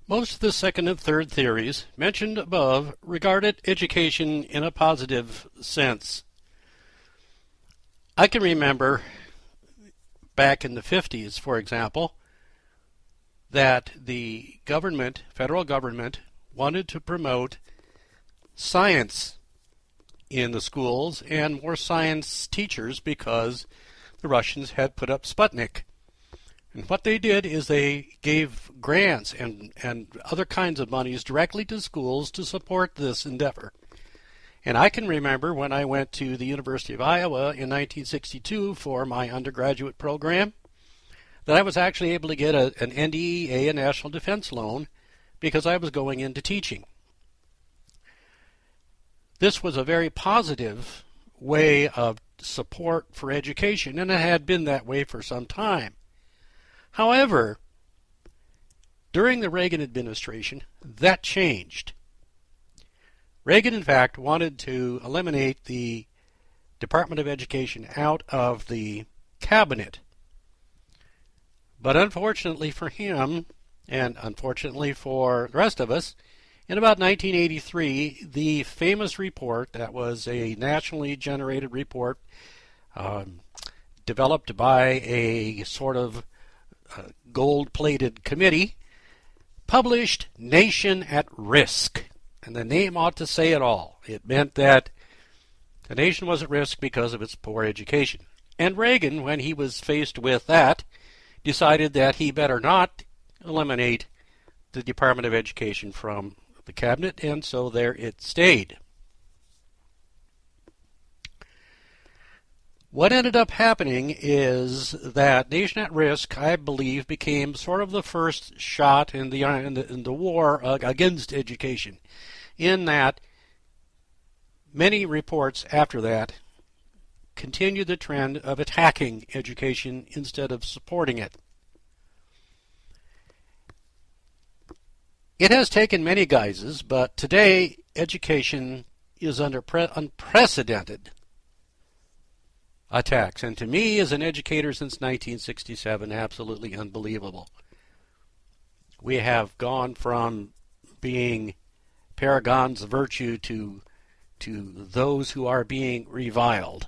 Most of the second and third theories mentioned above regarded education in a positive sense. I can remember back in the 50s, for example, that the government, federal government, wanted to promote science in the schools and more science teachers because the Russians had put up Sputnik. And what they did is they gave grants and other kinds of monies directly to schools to support this endeavor. And I can remember when I went to the University of Iowa in 1962 for my undergraduate program that I was actually able to get an NDEA, a National Defense Loan, because I was going into teaching. This was a very positive way of support for education, and it had been that way for some time. However, during the Reagan administration, that changed. Reagan, in fact, wanted to eliminate the Department of Education out of the cabinet. But unfortunately for him, and unfortunately for the rest of us, in about 1983, the famous report, that was a nationally generated report developed by a sort of gold-plated committee, published Nation at Risk. And the name ought to say it all. It meant that the nation was at risk because of its poor education. And Reagan, when he was faced with that, decided that he better not eliminate the Department of Education from the cabinet, and so there it stayed. What ended up happening is that Nation at Risk, I believe, became sort of the first shot in the war against education, in that many reports after that continued the trend of attacking education instead of supporting it. It has taken many guises, but today education is under unprecedented attacks, and to me, as an educator since 1967, absolutely unbelievable. We have gone from being paragons of virtue to those who are being reviled.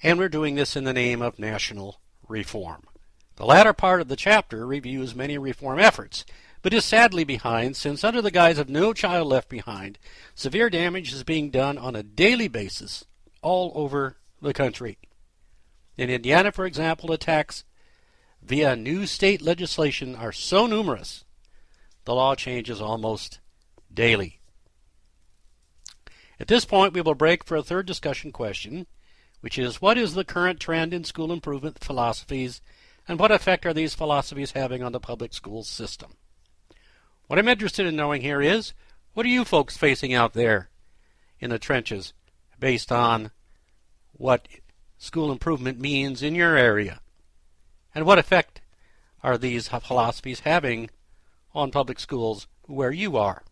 And we're doing this in the name of national reform. The latter part of the chapter reviews many reform efforts, but is sadly behind, since under the guise of No Child Left Behind, severe damage is being done on a daily basis all over the country. In Indiana, for example, attacks via new state legislation are so numerous, the law changes almost daily. At this point, we will break for a third discussion question, which is, what is the current trend in school improvement philosophies, and what effect are these philosophies having on the public school system? What I'm interested in knowing here is, what are you folks facing out there in the trenches based on what school improvement means in your area? And what effect are these philosophies having on public schools where you are?